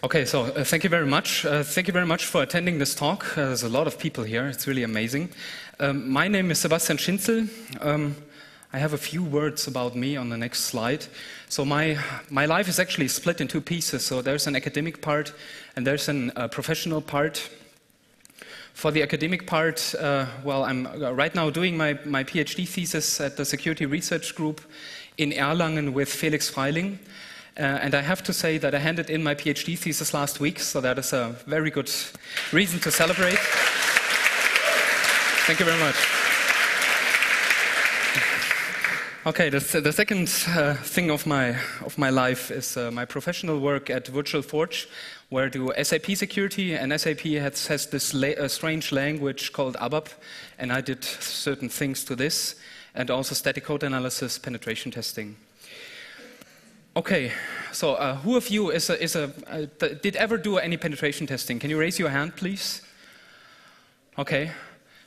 Okay, so thank you very much. Thank you very much for attending this talk. There's a lot of people here. It's really amazing. My name is Sebastian Schinzel. I have a few words about me on the next slide. So my life is actually split in two pieces. So there's an academic part and there's a professional part. For the academic part, well, I'm right now doing my PhD thesis at the Security Research Group in Erlangen with Felix Freiling. And I have to say that I handed in my PhD thesis last week, so that is a very good reason to celebrate. Thank you very much. Okay, the second thing of my life is my professional work at Virtual Forge, where I do SAP security, and SAP has this strange language called ABAP, and I did certain things to this, and also static code analysis, penetration testing. Okay, so who of you did ever do any penetration testing? Can you raise your hand, please? Okay,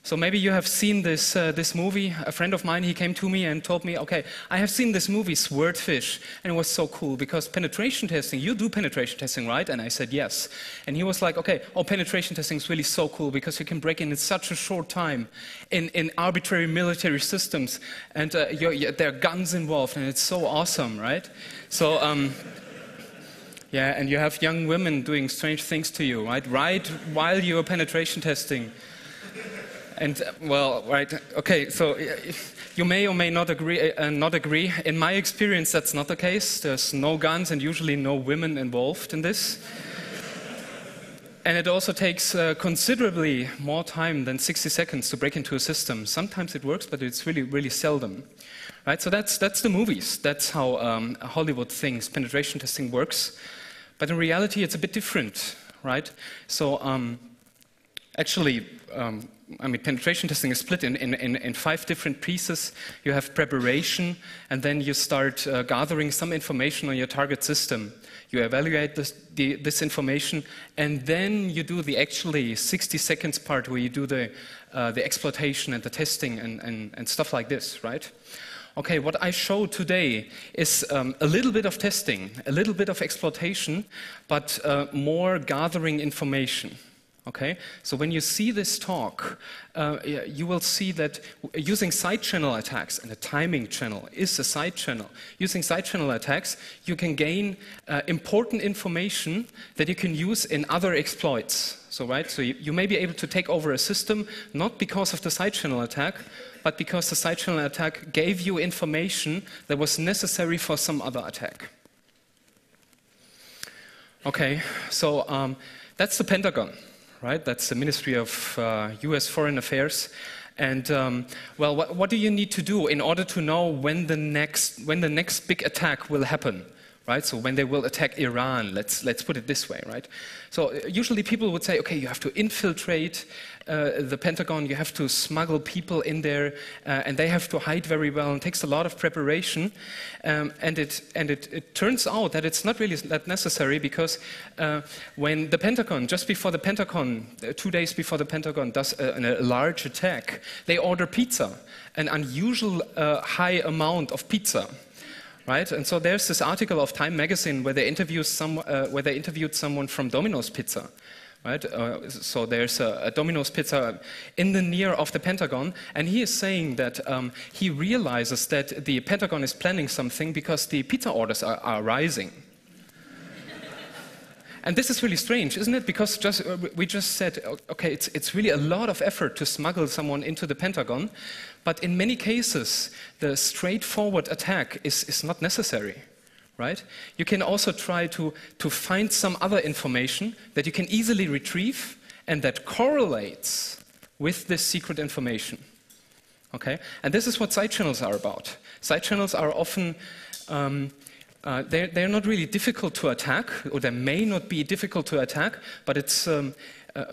so maybe you have seen this movie. A friend of mine, he came to me and told me, okay, I have seen this movie, Swordfish, and it was so cool because penetration testing, you do penetration testing, right? And I said yes. And he was like, okay, penetration testing is really so cool because you can break in such a short time in arbitrary military systems, and there are guns involved, and it's so awesome, right? So, yeah, and you have young women doing strange things to you, right? Right while you're penetration testing. And, well, right, okay, so you may or may not agree. In my experience, that's not the case. There's no guns and usually no women involved in this. And it also takes considerably more time than 60 seconds to break into a system. Sometimes it works, but it's really, really seldom. Right, so that's the movies. That's how Hollywood thinks penetration testing works. But in reality, it's a bit different, right? So actually, I mean, penetration testing is split in 5 different pieces. You have preparation, and then you start gathering some information on your target system. You evaluate this information, and then you do the actually 60 seconds part where you do the exploitation and the testing and stuff like this, right? Okay, what I show today is a little bit of testing, a little bit of exploitation, but more gathering information. Okay, so when you see this talk, you will see that using side channel attacks, and a timing channel is a side channel, using side channel attacks, you can gain important information that you can use in other exploits. So, right, so you may be able to take over a system, not because of the side channel attack, but because the side channel attack gave you information that was necessary for some other attack. Okay, so that's the Pentagon. Right? That's the Ministry of US Foreign Affairs. And well, what do you need to do in order to know when the next big attack will happen? Right? So when they will attack Iran, let's put it this way, right? So usually people would say, okay, you have to infiltrate the Pentagon, you have to smuggle people in there, and they have to hide very well, and it takes a lot of preparation. And it turns out that it's not really that necessary because when the Pentagon, just before the Pentagon, 2 days before the Pentagon does a large attack, they order pizza, an unusual high amount of pizza. Right, and so there's this article of Time magazine where they interviewed someone from Domino's Pizza. Right, so there's a Domino's Pizza in the near of the Pentagon, and he is saying that he realizes that the Pentagon is planning something because the pizza orders are rising. And this is really strange, isn't it? Because we just said, okay, it's really a lot of effort to smuggle someone into the Pentagon, but in many cases, the straightforward attack is not necessary, right? You can also try to find some other information that you can easily retrieve and that correlates with this secret information, okay? And this is what side channels are about. Side channels are often they're not really difficult to attack, or they may not be difficult to attack, but it's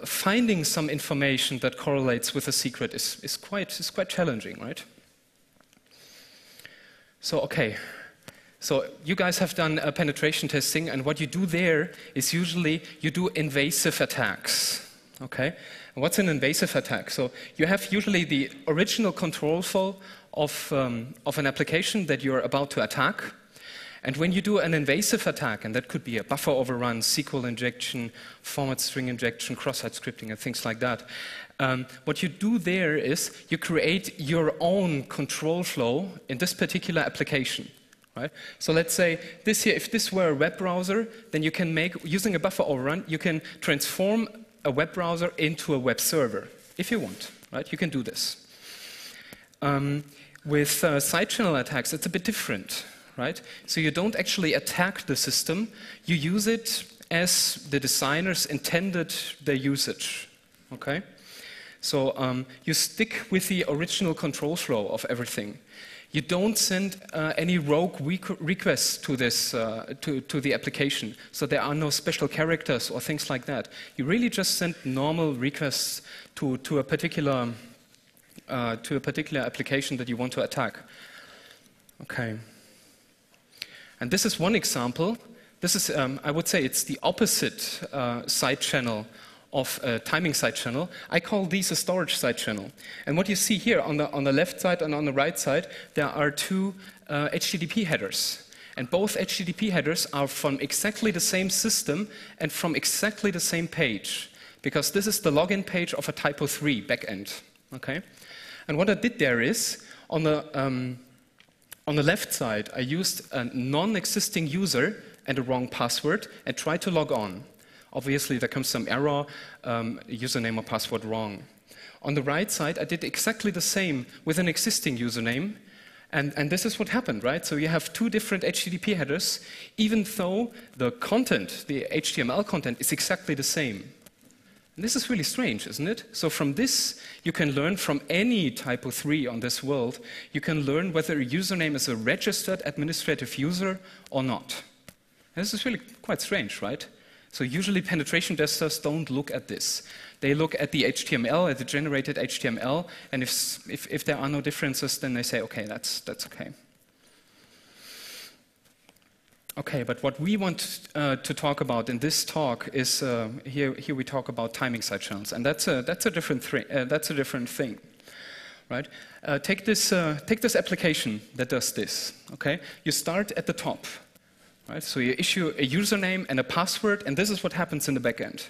finding some information that correlates with a secret is quite challenging, right? So, okay. So you guys have done penetration testing, and what you do there is usually you do invasive attacks, okay? And what's an invasive attack? So you have usually the original control flow of an application that you're about to attack, And when you do an invasive attack, and that could be a buffer overrun, SQL injection, format string injection, cross-site scripting, and things like that, what you do there is you create your own control flow in this particular application. Right? So let's say this here, if this were a web browser, then you can make, using a buffer overrun, you can transform a web browser into a web server, if you want. Right? You can do this. With side channel attacks, it's a bit different. Right? So you don't actually attack the system, you use it as the designers intended their usage. Okay? So you stick with the original control flow of everything. You don't send any rogue requests to this to the application, so there are no special characters or things like that. You really just send normal requests to a particular application that you want to attack. Okay. And this is one example. This is, I would say, it's the opposite side channel of a timing side channel. I call these a storage side channel. And what you see here on the left side and on the right side, there are two HTTP headers. And both HTTP headers are from exactly the same system and from exactly the same page, because this is the login page of a Typo3 backend. Okay? And what I did there is, on the left side, I used a non-existing user and a wrong password and tried to log on. Obviously, there comes some error, username or password wrong. On the right side, I did exactly the same with an existing username, and this is what happened, right? So you have two different HTTP headers, even though the content, the HTML content, is exactly the same. And this is really strange, isn't it? So from this, you can learn from any Typo3 on this world, you can learn whether a username is a registered administrative user or not. And this is really quite strange, right? So usually penetration testers don't look at this. They look at the HTML, at the generated HTML, and if there are no differences, then they say, okay, that's okay. Okay, but what we want to talk about in this talk is here we talk about timing side channels, and that's a different thing, right? Take this application that does this. Okay, you start at the top. Right? So you issue a username and a password, and this is what happens in the backend.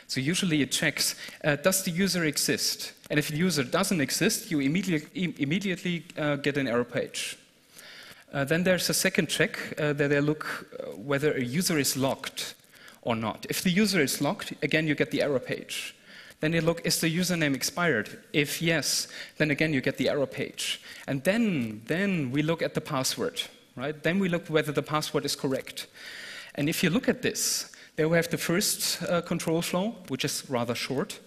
So usually it checks, does the user exist? And if the user doesn't exist, you immediately get an error page. Then there's a second check that they look whether a user is logged or not. If the user is logged, again you get the error page. Then you look, is the username expired? If yes, then again you get the error page. And then we look at the password. Right? Then we look whether the password is correct. And if you look at this, there we have the first control flow, which is rather short.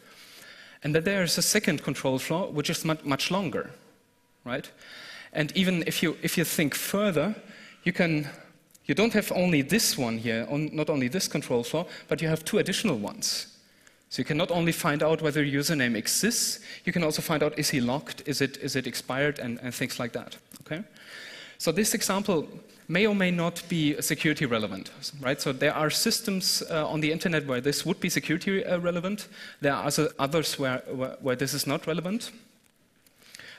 And then there is a second control flow, which is much longer. Right? And even if you think further, you don't have only this one here, not only this control flow, but you have two additional ones. So you can not only find out whether a username exists, you can also find out, is he logged, is it expired, and things like that. Okay? So this example may or may not be security relevant, right? So there are systems on the internet where this would be security relevant. There are others where this is not relevant.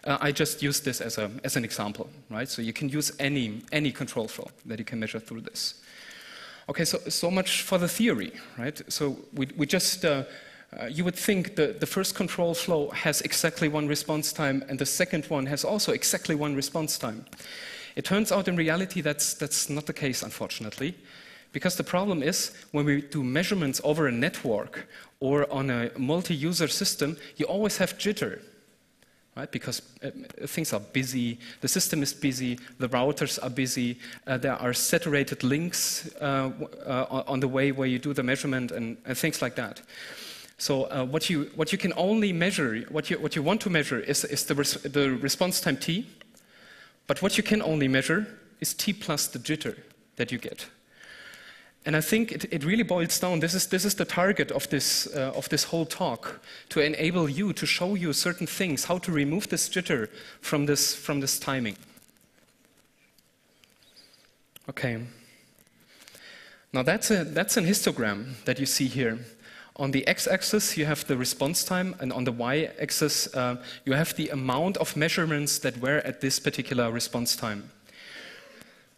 I just used this as an example, right? So you can use any control flow that you can measure through this. Okay, so much for the theory, right? So we just you would think the first control flow has exactly one response time, and the second one has also exactly one response time. It turns out in reality that's not the case, unfortunately, because the problem is when we do measurements over a network or on a multi-user system, you always have jitter, right? Because things are busy, the system is busy, the routers are busy, there are saturated links on the way where you do the measurement and things like that. So what you can only measure, what you want to measure is the response time t. But what you can only measure is t plus the jitter that you get. And I think it really boils down, this is the target of this whole talk, to enable you, to show you certain things, how to remove this jitter from this timing. Okay. Now that's an histogram that you see here. On the x-axis, you have the response time, and on the y-axis, you have the amount of measurements that were at this particular response time.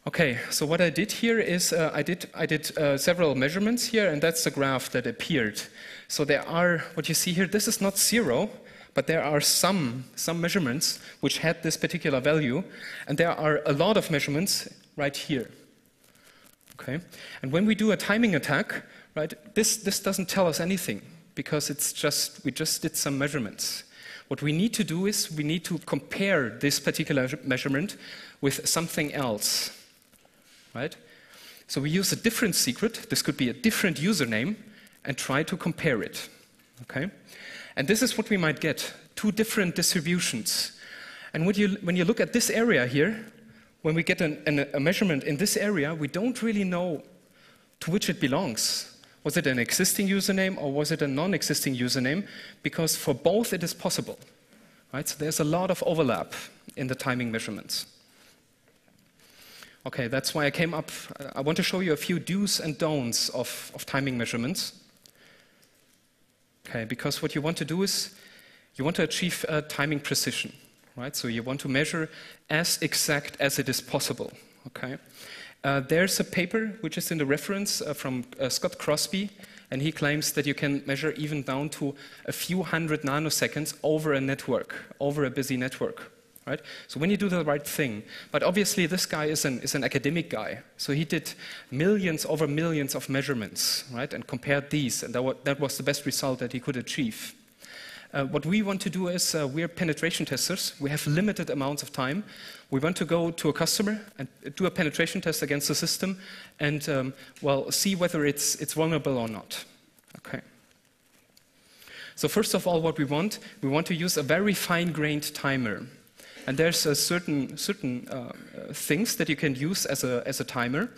Okay, so what I did here is I did several measurements here, and that's the graph that appeared. So there are, what you see here, this is not 0, but there are some measurements which had this particular value, and there are a lot of measurements right here. Okay, and when we do a timing attack, right, this doesn't tell us anything because we just did some measurements. What we need to do is we need to compare this particular measurement with something else. Right? So we use a different secret, this could be a different username, and try to compare it. Okay? And this is what we might get, 2 different distributions. And when you look at this area here, when we get a measurement in this area, we don't really know to which it belongs. Was it an existing username or was it a non-existing username? Because for both it is possible. Right? So there's a lot of overlap in the timing measurements. Okay, that's why I came up. I want to show you a few do's and don'ts of timing measurements. Okay, because what you want to do is you want to achieve timing precision, right? So you want to measure as exact as it is possible. Okay, there's a paper which is in the reference from Scott Crosby, and he claims that you can measure even down to a few hundred nanoseconds over a network, over a busy network. Right? So when you do the right thing, but obviously this guy is an academic guy, so he did millions over millions of measurements, right, and compared these, and that was the best result that he could achieve. What we want to do is we're penetration testers. We have limited amounts of time. We want to go to a customer and do a penetration test against the system, and well, see whether it's vulnerable or not. Okay. So first of all, what we want to use a very fine-grained timer. And there's a certain things that you can use as a timer.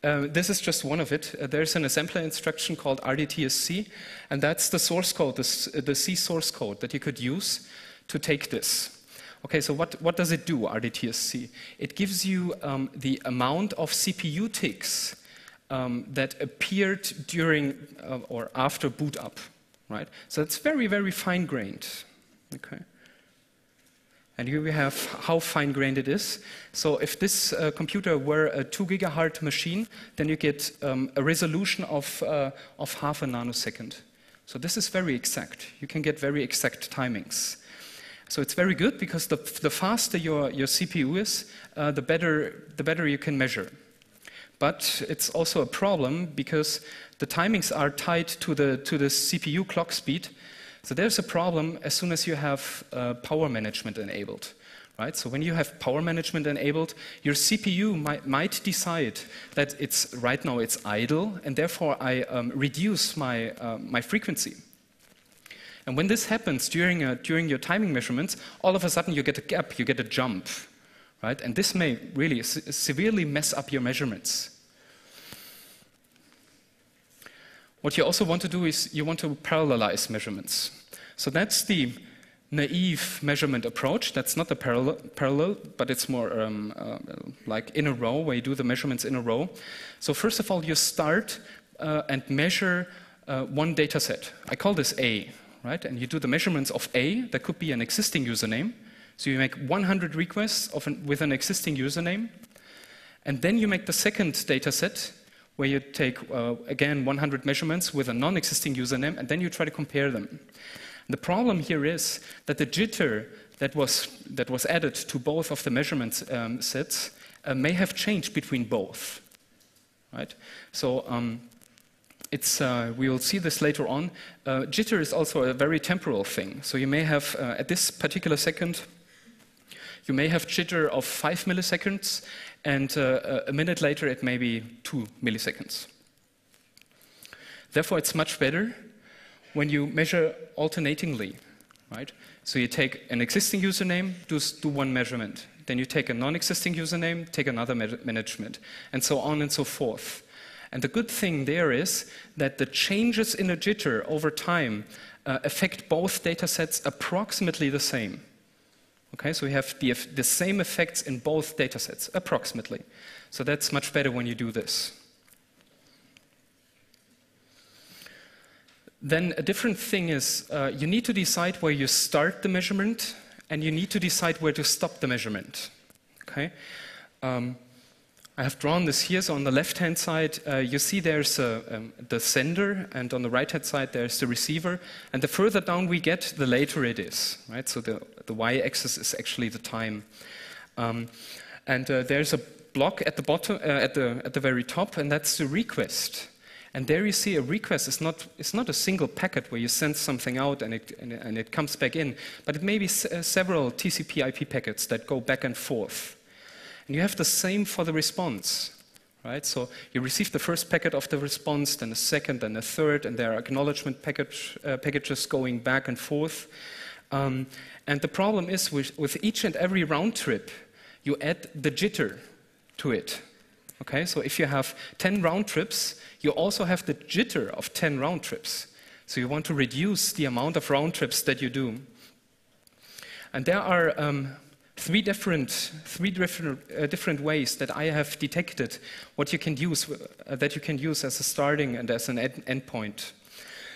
This is just one of it. There's an assembler instruction called RDTSC, and that's the source code, the C source code that you could use to take this. Okay, so what does it do, RDTSC? It gives you the amount of CPU ticks that appeared during or after boot up, right? So it's very, very fine-grained. Okay. And here we have how fine-grained it is. So if this computer were a 2 gigahertz machine, then you get a resolution of half a nanosecond. So this is very exact. You can get very exact timings. So it's very good because the faster your CPU is, the better you can measure. But it's also a problem because the timings are tied to the CPU clock speed. So there's a problem as soon as you have power management enabled, right? So when you have power management enabled, your CPU might decide that right now it's idle, and therefore I reduce my frequency. And when this happens during your timing measurements, all of a sudden you get a gap, you get a jump, right? And this may really severely mess up your measurements. What you also want to do is you want to parallelize measurements. So that's the naive measurement approach. That's not a parallel, but it's more like in a row, where you do the measurements in a row. So first of all, you start and measure one data set. I call this A, right? And you do the measurements of A. That could be an existing username. So you make 100 requests with an existing username. And then you make the second data set, where you take, again, 100 measurements with a non-existing username, and then you try to compare them. The problem here is that the jitter that was added to both of the measurement sets may have changed between both, right? So we will see this later on. Jitter is also a very temporal thing. So you may have, at this particular second, you may have jitter of 5 milliseconds, and a minute later it may be 2 milliseconds. Therefore, it's much better when you measure alternatingly, right? So you take an existing username, do one measurement. Then you take a non-existing username, take another management, and so on and so forth. And the good thing there is that the changes in a jitter over time affect both data sets approximately the same. Okay, so we have the same effects in both data sets, approximately. So that's much better when you do this. Then a different thing is you need to decide where you start the measurement, and you need to decide where to stop the measurement. Okay? I'm I have drawn this here. So on the left-hand side, you see there's the sender, and on the right-hand side, there's the receiver. And the further down we get, the later it is, right? So the y-axis is actually the time. There's a block at the bottom, at the very top, and that's the request. And there you see a request is not a single packet where you send something out and it comes back in, but it may be several TCP/IP packets that go back and forth. And you have the same for the response, right? So you receive the first packet of the response, then a second, and a third, and there are acknowledgement packages going back and forth. And the problem is with each and every round trip, you add the jitter to it. Okay, so if you have 10 round trips, you also have the jitter of 10 round trips. So you want to reduce the amount of round trips that you do. And there are three different ways that I have detected what you can use, that you can use as a starting and as an endpoint.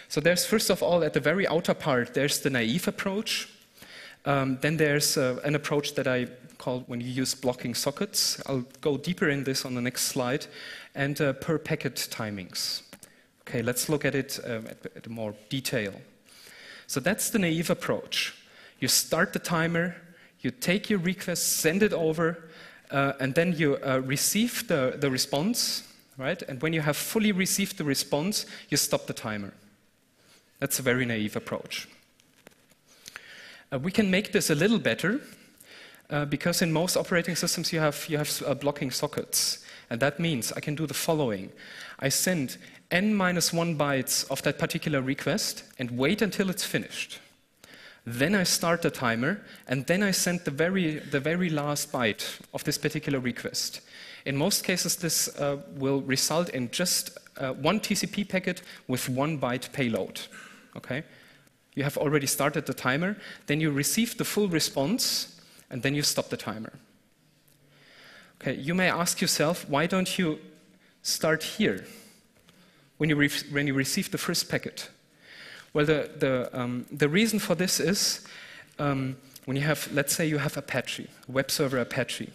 So there's, first of all, at the very outer part, there's the naive approach. Then there's an approach that I call when you use blocking sockets. I'll go deeper in this on the next slide. And per packet timings. Okay, let's look at it at more detail. So that's the naive approach. You start the timer, you take your request, send it over, and then you receive the response, right? And when you have fully received the response, you stop the timer. That's a very naive approach. We can make this a little better because in most operating systems you have blocking sockets. And that means I can do the following. I send n-1 bytes of that particular request and wait until it's finished. Then I start the timer, and then I send the very last byte of this particular request. In most cases, this will result in just one TCP packet with 1 byte payload. Okay? You have already started the timer, then you receive the full response, and then you stop the timer. Okay, you may ask yourself, why don't you start here when you receive the first packet? Well, the reason for this is when you have, let's say you have Apache, web server Apache,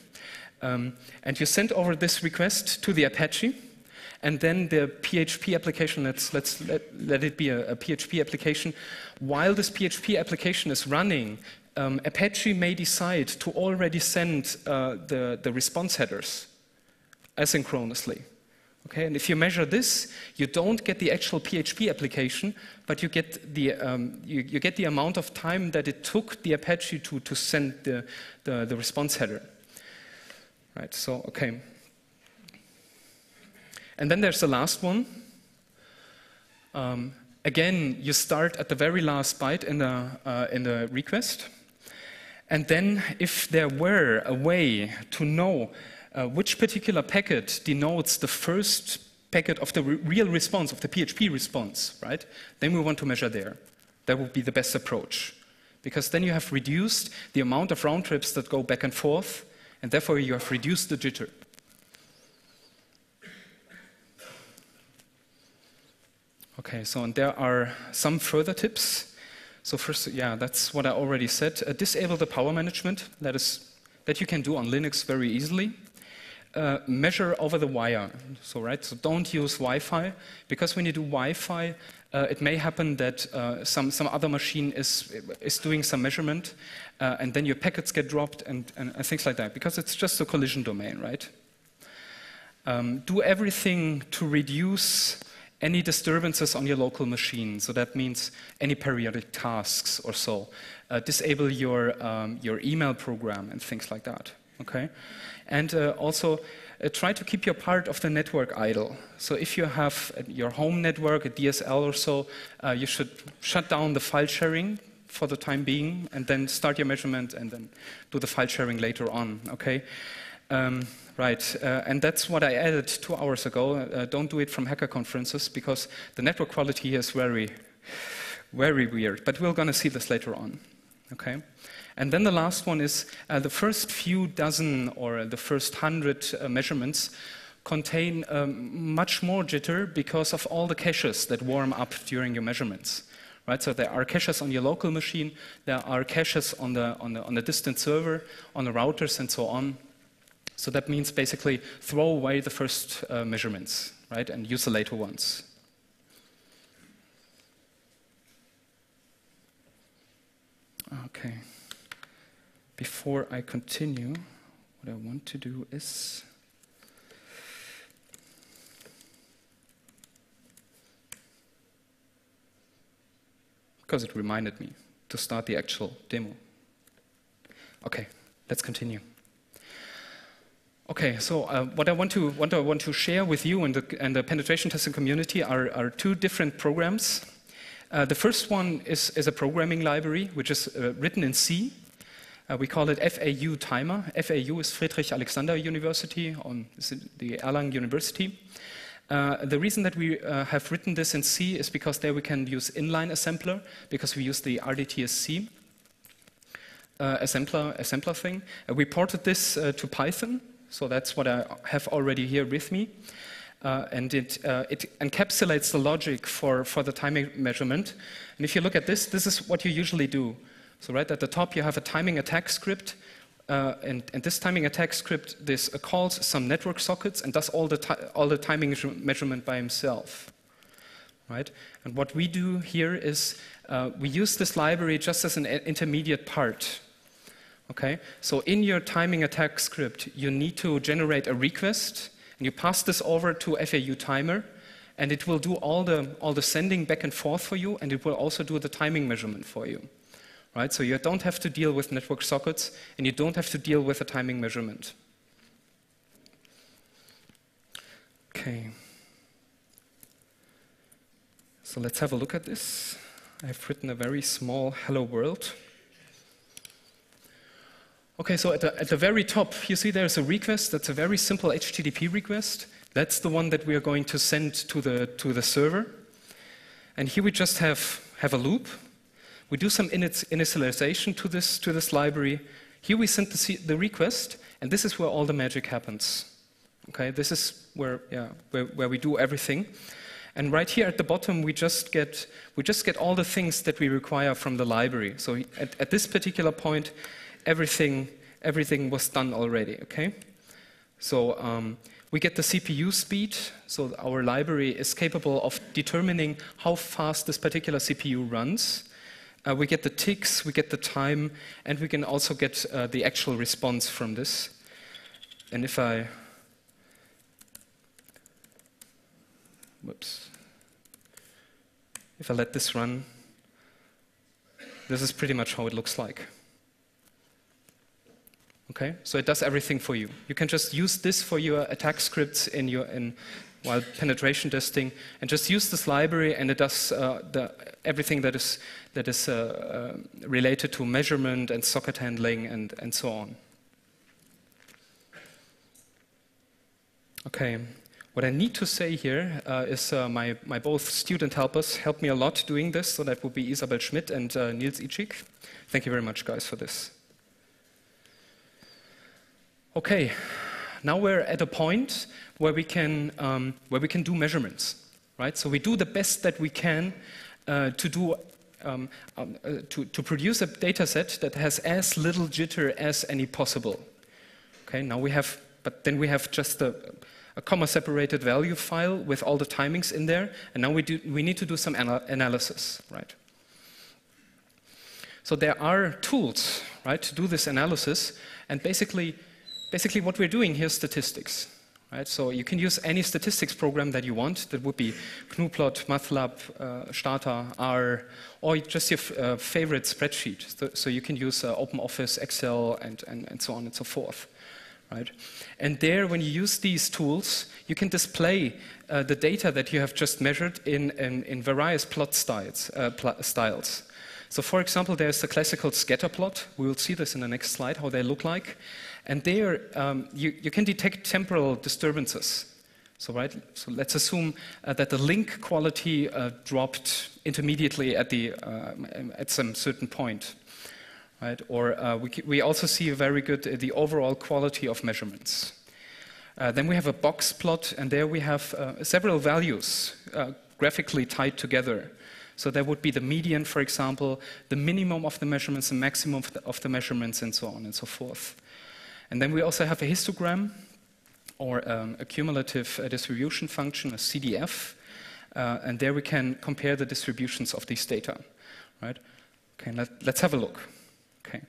and you send over this request to the Apache, and then the PHP application, let it be a PHP application. While this PHP application is running, Apache may decide to already send the response headers asynchronously. Okay, and if you measure this, you don't get the actual PHP application, but you get the amount of time that it took the Apache to send the response header. Right. So okay. And then there's the last one. Again, you start at the very last byte in the request. And then if there were a way to know which particular packet denotes the first packet of the real response, of the PHP response, right? Then we want to measure there. That would be the best approach. Because then you have reduced the amount of round trips that go back and forth, and therefore you have reduced the jitter. Okay, so and there are some further tips. So first, yeah, that's what I already said. Disable the power management. That you can do on Linux very easily. Measure over the wire. So don't use Wi-Fi, because when you do Wi-Fi, it may happen that some other machine is doing some measurement, and then your packets get dropped and things like that, because it's just a collision domain, right? Do everything to reduce any disturbances on your local machine. So that means any periodic tasks or so. Disable your email program and things like that. Okay, and also try to keep your part of the network idle. So if you have your home network, a DSL or so, you should shut down the file sharing for the time being, and then start your measurement, and then do the file sharing later on. Okay. Right, and that's what I added 2 hours ago. Don't do it from hacker conferences, because the network quality is very, very weird. But we're going to see this later on. Okay, and then the last one is the first few dozen or the first 100 measurements contain much more jitter because of all the caches that warm up during your measurements. Right, so there are caches on your local machine, there are caches on the distant server, on the routers, and so on. So that means basically throw away the first measurements, right, and use the later ones. Okay. Before I continue, what I want to do is because it reminded me to start the actual demo. Okay, let's continue. Okay, so what I want to share with you and the penetration testing community are two different programs. The first one is a programming library which is written in C. We call it FAU Timer. FAU is Friedrich Alexander University, the Erlangen University. The reason that we have written this in C is because there we can use inline assembler, because we use the RDTSC assembler thing. We ported this to Python, so that's what I have already here with me. And it encapsulates the logic for the timing measurement. And if you look at this, this is what you usually do. So right at the top, you have a timing attack script. And this timing attack script, this calls some network sockets and does all the timing measurement by himself, right? And what we do here is we use this library just as an intermediate part, okay? So in your timing attack script, you need to generate a request, and you pass this over to FAU Timer, and it will do all the sending back and forth for you, and it will also do the timing measurement for you. Right? So you don't have to deal with network sockets, and you don't have to deal with a timing measurement. Okay. So let's have a look at this. I've written a very small hello world. Okay, so at the very top, you see there's a request. That's a very simple HTTP request. That's the one that we are going to send to the server. And here we just have a loop. We do some initialization to this library. Here we send the request, and this is where all the magic happens. Okay, this is where we do everything. And right here at the bottom, we just get all the things that we require from the library. So at this particular point, everything was done already. Okay, so we get the CPU speed. So our library is capable of determining how fast this particular CPU runs. We get the ticks, we get the time, and we can also get the actual response from this. And if I let this run, this is pretty much how it looks like. Okay, so it does everything for you. You can just use this for your attack scripts while penetration testing, and just use this library, and it does everything that is related to measurement and socket handling and so on. Okay, what I need to say here is my both student helpers helped me a lot doing this, so that would be Isabel Schmidt and Nils Ichik. Thank you very much, guys, for this. Okay, now we're at a point where we can do measurements, right? So we do the best that we can to produce a data set that has as little jitter as any possible. Okay, now but then we have just a comma-separated value file with all the timings in there, and now we need to do some analysis, right? So there are tools, right, to do this analysis, and basically what we're doing here is statistics. Right? So you can use any statistics program that you want. That would be Gnuplot, MATLAB, Stata, R, or just your favorite spreadsheet. So you can use OpenOffice, Excel, and so on and so forth. Right? And there, when you use these tools, you can display the data that you have just measured in various plot styles. So for example, there's the classical scatter plot. We will see this in the next slide, how they look like. And there, you can detect temporal disturbances. So let's assume that the link quality dropped intermediately at some certain point, right? Or we also see very good the overall quality of measurements. Then we have a box plot, and there we have several values graphically tied together. So there would be the median, for example, the minimum of the measurements, the maximum of the measurements, and so on and so forth. And then we also have a histogram, or a cumulative distribution function, a CDF, and there we can compare the distributions of these data, right? Okay, let's have a look. Okay,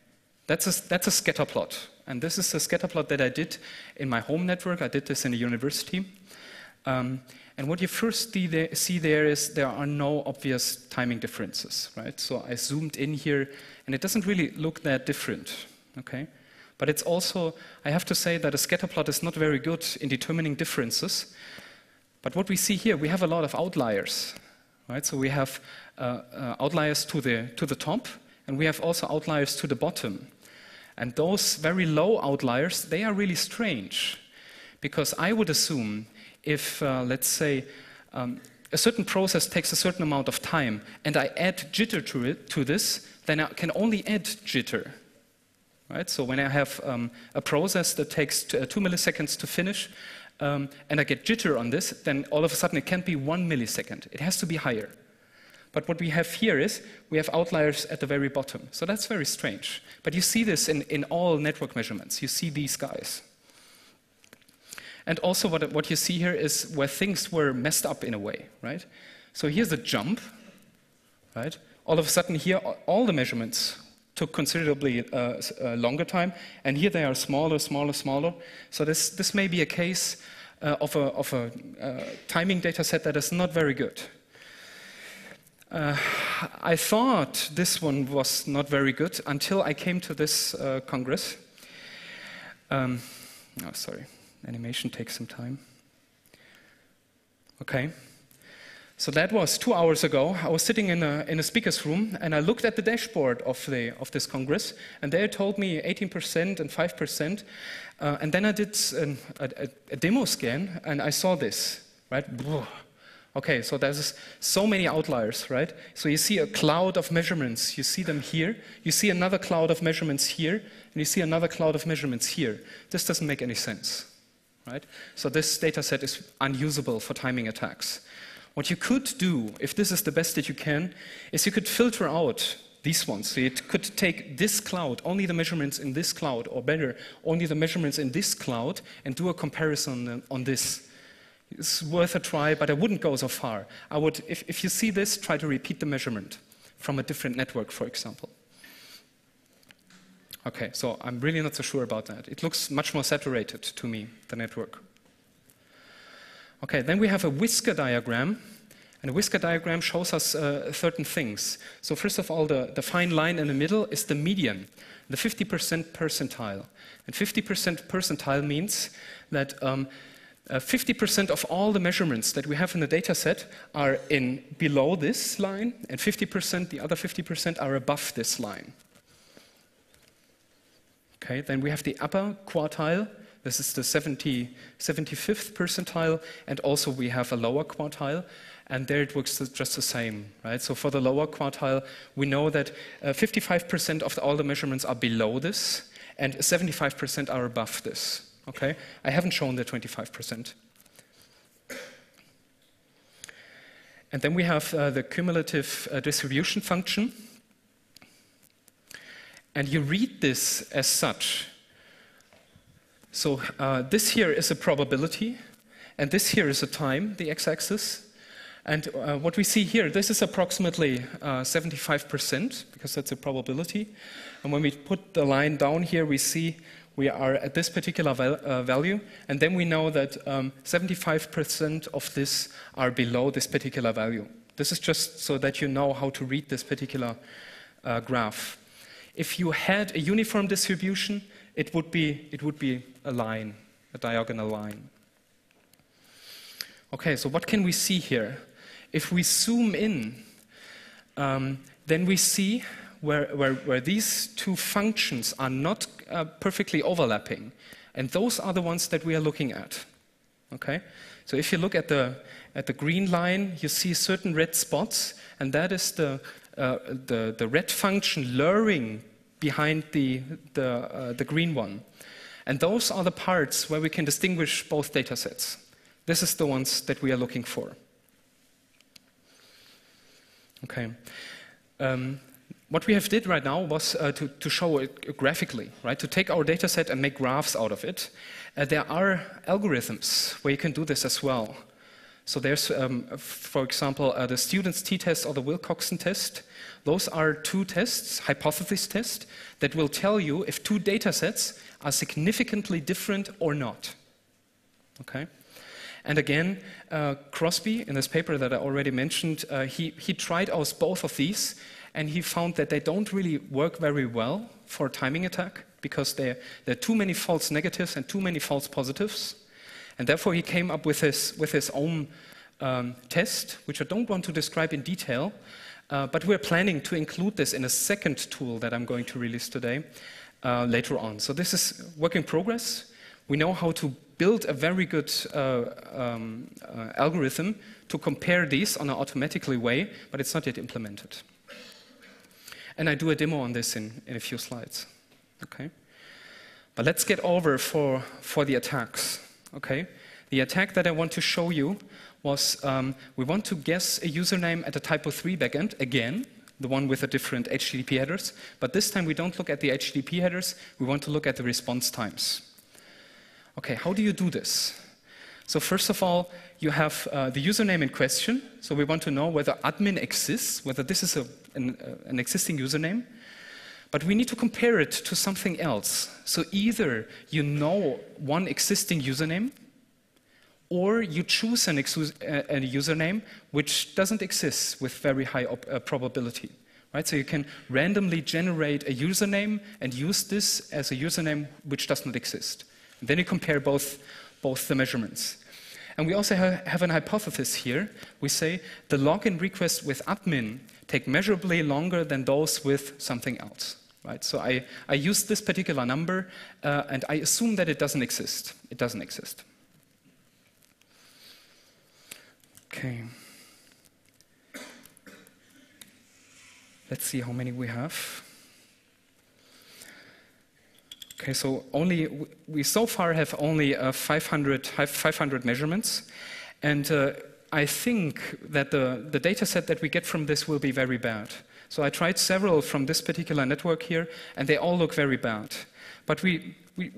that's a scatter plot, and this is a scatter plot that I did in my home network. I did this in a university, and what you first see there is there are no obvious timing differences, right? So I zoomed in here, and it doesn't really look that different, okay? But it's also, I have to say that a scatter plot is not very good in determining differences. But what we see here, we have a lot of outliers, right? So we have outliers to the top, and we have also outliers to the bottom. And those very low outliers, they are really strange, because I would assume if, let's say, a certain process takes a certain amount of time, and I add jitter to this, then I can only add jitter. Right? So when I have a process that takes 2 milliseconds to finish, and I get jitter on this, then all of a sudden it can't be 1 millisecond. It has to be higher. But what we have here is we have outliers at the very bottom. So that's very strange. But you see this in all network measurements. You see these guys. And also what you see here is where things were messed up in a way, right? So here's a jump, right? All of a sudden here, all the measurements took considerably longer time, and here they are smaller, smaller, smaller. So this may be a case of a timing data set that is not very good. I thought this one was not very good until I came to this congress. Oh, sorry, animation takes some time. Okay. So that was 2 hours ago. I was sitting in a speaker's room, and I looked at the dashboard of this congress, and they told me 18% and 5%. And then I did a demo scan, and I saw this, right? Okay, so there's so many outliers, right? So you see a cloud of measurements. You see them here. You see another cloud of measurements here, and you see another cloud of measurements here. This doesn't make any sense, right? So this data set is unusable for timing attacks. What you could do, if this is the best that you can, is you could filter out these ones. So you could take this cloud, only the measurements in this cloud, or better, only the measurements in this cloud, and do a comparison on this. It's worth a try, but I wouldn't go so far. I would, if you see this, try to repeat the measurement from a different network, for example. Okay, so I'm really not so sure about that. It looks much more saturated to me, the network. Okay, then we have a whisker diagram, and a whisker diagram shows us certain things. So first of all, the fine line in the middle is the median, the 50% percentile. And 50% percentile means that 50% of all the measurements that we have in the data set are below this line, and 50%, the other 50% are above this line. Okay, then we have the upper quartile. This is the 75th percentile, and also we have a lower quartile, and there it works just the same, right? So for the lower quartile, we know that 55% of all the measurements are below this, and 75% are above this, okay? I haven't shown the 25%. And then we have the cumulative distribution function, and you read this as such. So this here is a probability, and this here is a time, the x-axis. And what we see here, this is approximately 75%, because that's a probability. And when we put the line down here, we see we are at this particular value, and then we know that 75% of this are below this particular value. This is just so that you know how to read this particular graph. If you had a uniform distribution, it would be a line, a diagonal line. Okay, so what can we see here? If we zoom in, then we see where these two functions are not perfectly overlapping. And those are the ones that we are looking at. Okay? So if you look at the green line, you see certain red spots, and that is the red function lurring behind the green one. And those are the parts where we can distinguish both data sets. This is the ones that we are looking for. Okay. what we have did right now was to show it graphically, right? To take our data set and make graphs out of it. There are algorithms where you can do this as well. So there's, for example, the student's t-test or the Wilcoxon test. Those are two tests, hypothesis tests, that will tell you if two data sets are significantly different or not. Okay? And again, Crosby, in this paper that I already mentioned, he tried out both of these, and he found that they don't really work very well for a timing attack because there are too many false negatives and too many false positives. And therefore, he came up with his own test, which I don't want to describe in detail, but we're planning to include this in a second tool that I'm going to release today later on. So this is work in progress. We know how to build a very good algorithm to compare these on an automatically way, but it's not yet implemented. And I do a demo on this in a few slides. Okay? But let's get over for the attacks. Okay? The attack that I want to show you was we want to guess a username at a Typo3 backend, again, the one with the different HTTP headers. But this time we don't look at the HTTP headers, we want to look at the response times. Okay, how do you do this? So first of all, you have the username in question. So we want to know whether admin exists, whether this is an existing username. But we need to compare it to something else. So either you know one existing username, or you choose a username which doesn't exist with very high probability. Right? So you can randomly generate a username and use this as a username which does not exist. And then you compare both the measurements. And we also have an hypothesis here. We say the login requests with admin take measurably longer than those with something else. Right? So I use this particular number, and I assume that it doesn't exist. It doesn't exist. Okay. Let's see how many we have. Okay, so we so far have only 500 measurements, and I think that the data set that we get from this will be very bad. So I tried several from this particular network here, and they all look very bad. But we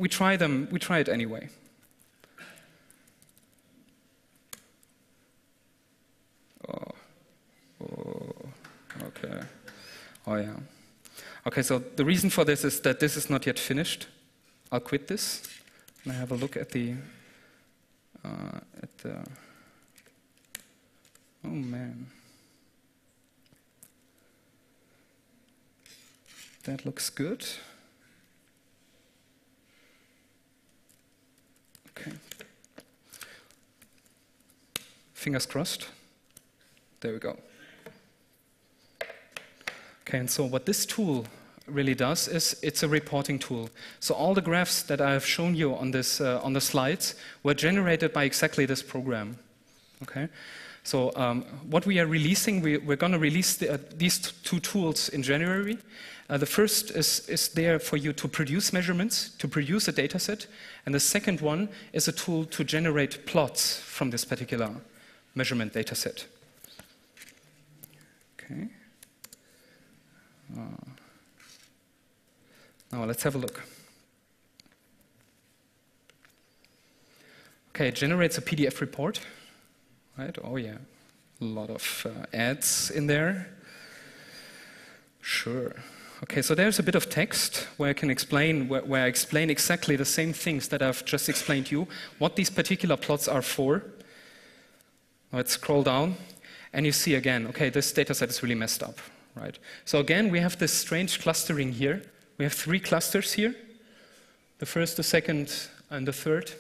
try them. We try it anyway. Okay. Oh yeah. Okay, so the reason for this is that this is not yet finished. I'll quit this and I have a look at the oh man. That looks good. Okay. Fingers crossed. There we go. Okay, and so what this tool really does is it's a reporting tool. So all the graphs that I have shown you on this on the slides were generated by exactly this program. Okay, so what we are releasing, we're going to release these two tools in January. The first is there for you to produce measurements, to produce a data set, and the second one is a tool to generate plots from this particular measurement data set. Okay. Now let's have a look. Okay, it generates a PDF report. Right? Oh yeah, a lot of ads in there. Sure. Okay, so there's a bit of text where I can explain, where I explain exactly the same things that I've just explained to you, what these particular plots are for. Let's scroll down, and you see again, okay, this data set is really messed up. Right. So again, we have this strange clustering here. We have 3 clusters here. The first, the second, and the third.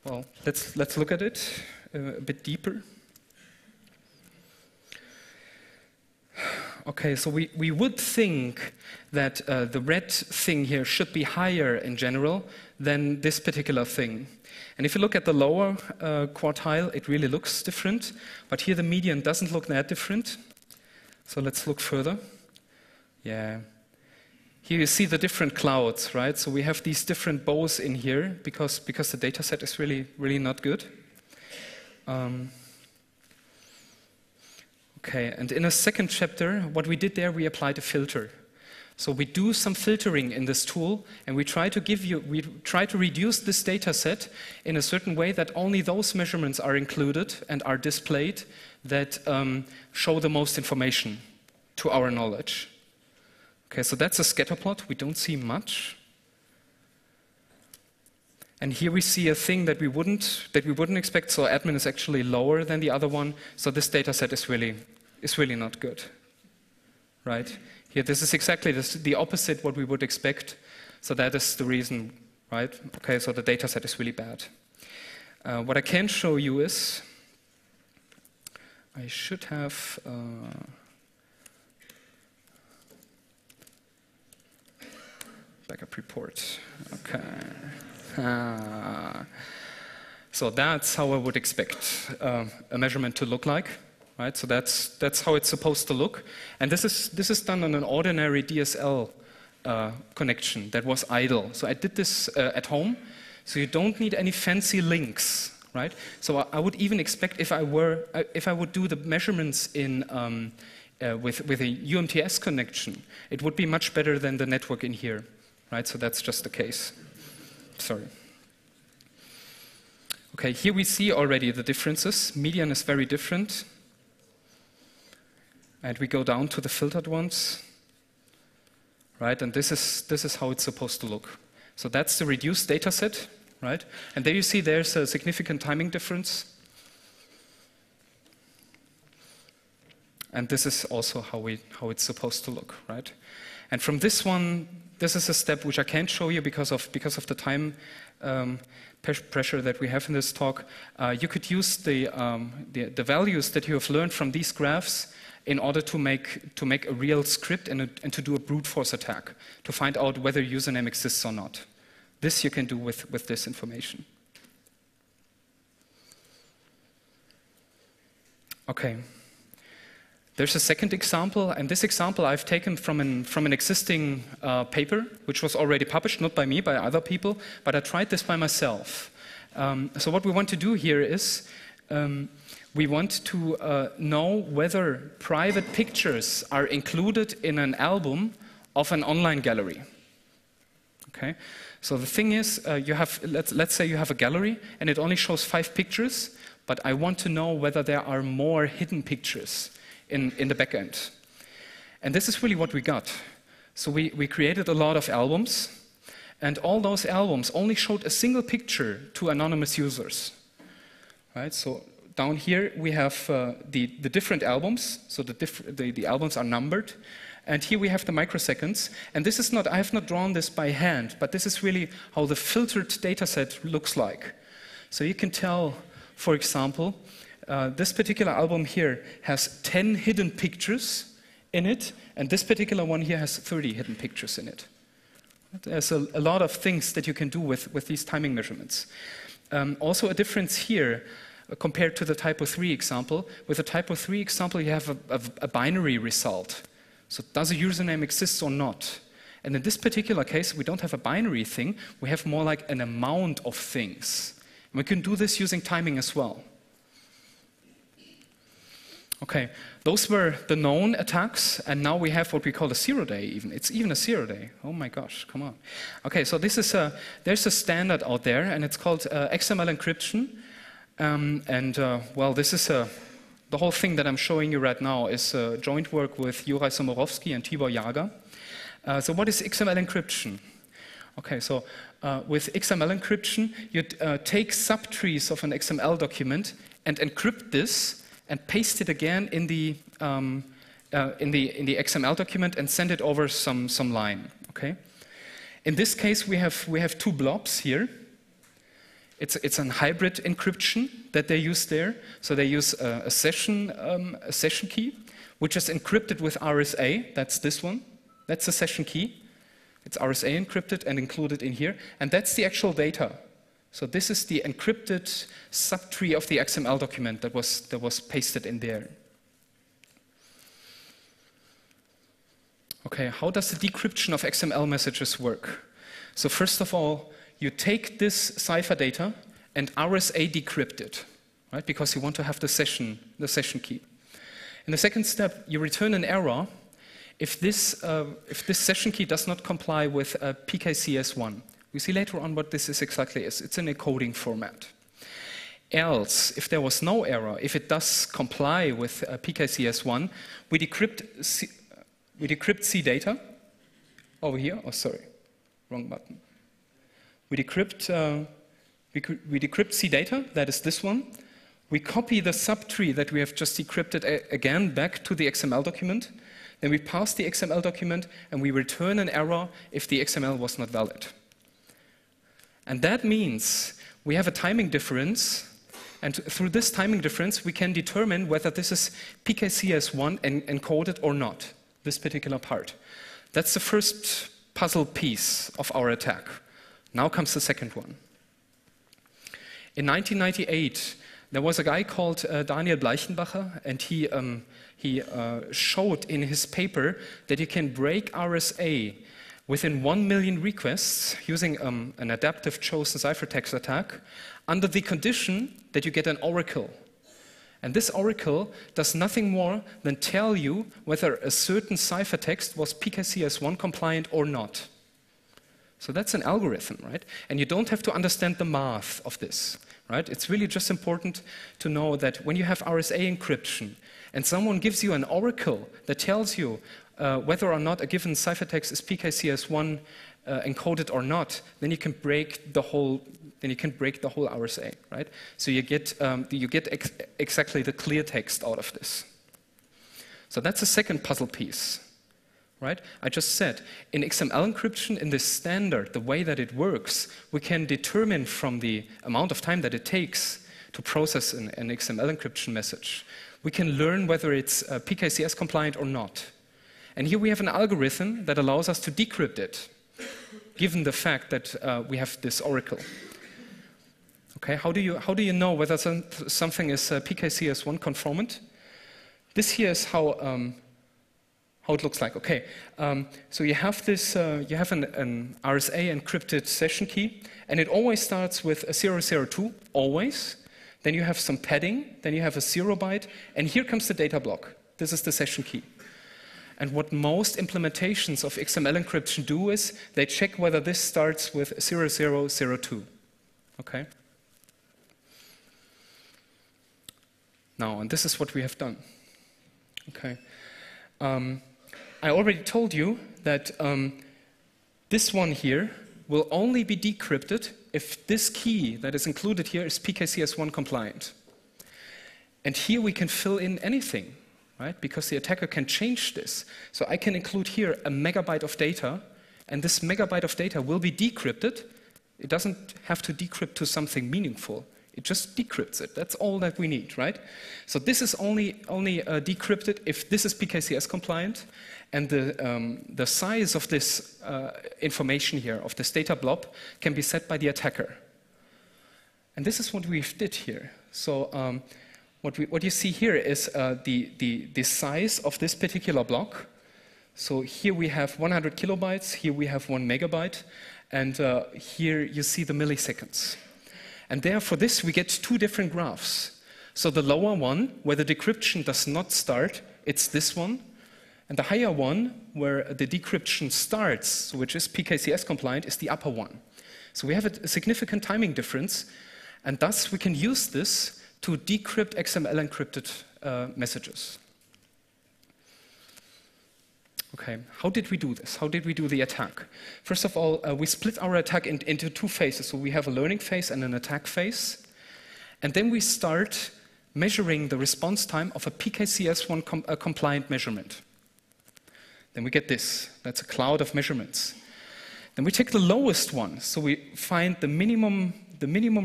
Well, let's look at it a bit deeper. Okay, so we would think that the red thing here should be higher in general than this particular thing. And if you look at the lower quartile, it really looks different. But here the median doesn't look that different. So let's look further. Yeah. Here you see the different clouds, right? So we have these different bows in here because the data set is really not good. Okay, and in a second chapter, what we did there, we applied a filter. So we do some filtering in this tool, and we try to reduce this data set in a certain way that only those measurements are included and are displayed that show the most information to our knowledge. Okay, so that's a scatter plot. We don't see much. And here we see a thing that we wouldn't expect. So admin is actually lower than the other one. So this data set is really not good, right? Here, this is exactly the opposite what we would expect. So that is the reason, right? Okay, so the data set is really bad. What I can show you is, I should have, backup report, okay. So that's how I would expect a measurement to look like. Right, so that's how it's supposed to look, and this is done on an ordinary DSL connection that was idle. So I did this at home, so you don't need any fancy links, right? So I would even expect if I would do the measurements in with a UMTS connection, it would be much better than the network in here, right? So that's just the case. Sorry. Okay, here we see already the differences. Median is very different. And we go down to the filtered ones, right? And this is how it's supposed to look. So that's the reduced data set, right? And there you see there's a significant timing difference. And this is also how it's supposed to look, right? And from this one, this is a step which I can't show you because of the time pressure that we have in this talk. You could use the values that you have learned from these graphs in order to make a real script and to do a brute force attack, to find out whether username exists or not. This you can do with this information. Okay. There's a second example, and this example I've taken from an existing paper, which was already published, not by me, by other people, but I tried this by myself. So what we want to do here is we want to know whether private pictures are included in an album of an online gallery. Okay, so the thing is, let's say you have a gallery and it only shows 5 pictures, but I want to know whether there are more hidden pictures in the backend. And this is really what we got. So we created a lot of albums, and all those albums only showed a single picture to anonymous users. Right? So down here we have the different albums, so the albums are numbered, and here we have the microseconds. And this is not, I have not drawn this by hand, but this is really how the filtered dataset looks like. So you can tell, for example, this particular album here has 10 hidden pictures in it, and this particular one here has 30 hidden pictures in it. There's a lot of things that you can do with these timing measurements. Also a difference here compared to the typo 3 example. With the typo 3 example, you have a binary result. So does a username exist or not? And in this particular case, we don't have a binary thing. We have more like an amount of things. And we can do this using timing as well. Okay, those were the known attacks, and now we have what we call a 0-day even. It's even a 0-day. Oh my gosh, come on. Okay, so this is there's a standard out there, and it's called XML encryption. Well, this is the whole thing that I'm showing you right now is joint work with Juraj Somorovsky and Tibor Jager. So what is XML encryption? Okay, so with XML encryption, you take subtrees of an XML document and encrypt this and paste it again in the XML document and send it over some line. Okay. In this case, we have 2 blobs here. It's a hybrid encryption that they use there. So they use a session key, which is encrypted with RSA. That's this one. That's the session key. It's RSA encrypted and included in here, and that's the actual data. So this is the encrypted subtree of the XML document that was pasted in there. Okay, how does the decryption of XML messages work? So first of all, you take this cipher data and RSA decrypt it, right? Because you want to have the session key. In the second step, you return an error if this session key does not comply with PKCS1. We see later on what this is exactly is. It's an encoding format. Else, if there was no error, if it does comply with PKCS1, we decrypt C data over here. Oh, sorry, wrong button. We decrypt C data, that is this one. We copy the subtree that we have just decrypted again back to the XML document. Then we pass the XML document and we return an error if the XML was not valid. And that means we have a timing difference, and through this timing difference we can determine whether this is PKCS1 encoded or not, this particular part. That's the first puzzle piece of our attack. Now comes the second one. In 1998, there was a guy called Daniel Bleichenbacher, and he showed in his paper that you can break RSA within 1 million requests using an adaptive chosen ciphertext attack under the condition that you get an oracle. And this oracle does nothing more than tell you whether a certain ciphertext was PKCS1 compliant or not. So that's an algorithm, right? And you don't have to understand the math of this, right? It's really just important to know that when you have RSA encryption and someone gives you an oracle that tells you whether or not a given ciphertext is PKCS1 encoded or not, then you can break the whole RSA, right? So you get exactly the clear text out of this. So that's the second puzzle piece. Right? I just said, in XML encryption, in this standard, the way that it works, we can determine from the amount of time that it takes to process an XML encryption message, we can learn whether it's PKCS compliant or not. And here we have an algorithm that allows us to decrypt it, given the fact that we have this oracle. Okay, how do you know whether something is PKCS1 conformant? This here is how it looks like. Okay, so you have this, you have an RSA encrypted session key, and it always starts with a 002, always. Then you have some padding, then you have a 0 byte, and here comes the data block. This is the session key. And what most implementations of XML encryption do is they check whether this starts with 0002. Okay? Now, and this is what we have done. Okay. I already told you that this one here will only be decrypted if this key that is included here is PKCS1 compliant. And here we can fill in anything, right? Because the attacker can change this. So I can include here a megabyte of data, and this megabyte of data will be decrypted. It doesn't have to decrypt to something meaningful. It just decrypts it. That's all that we need, right? So this is only decrypted if this is PKCS compliant, and the size of this information here, of this data blob, can be set by the attacker. And this is what we did here. So what you see here is the size of this particular block. So here we have 100 kilobytes, here we have 1 megabyte, and here you see the milliseconds. And there, for this, we get two different graphs. So the lower one, where the decryption does not start, it's this one. And the higher one, where the decryption starts, which is PKCS compliant, is the upper one. So we have a significant timing difference, and thus we can use this to decrypt XML encrypted messages. Okay, how did we do this? How did we do the attack? First of all, we split our attack into two phases. So we have a learning phase and an attack phase. And then we start measuring the response time of a PKCS1 compliant measurement. Then we get this. That's a cloud of measurements. Then we take the lowest one. So we find the minimum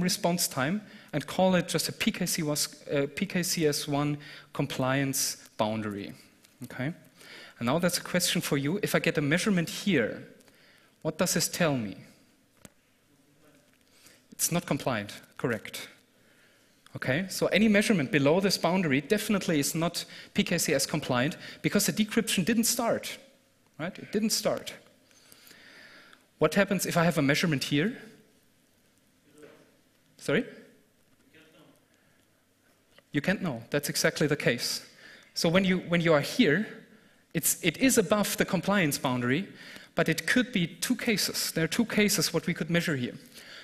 response time and call it just a PKCS1 compliance boundary. Okay? And now that's a question for you. If I get a measurement here, what does this tell me? It's not compliant, correct. Okay, so any measurement below this boundary definitely is not PKCS compliant because the decryption didn't start, right? It didn't start. What happens if I have a measurement here? Sorry? You can't know. That's exactly the case. So when you are here, it is above the compliance boundary, but it could be two cases. There are two cases what we could measure here.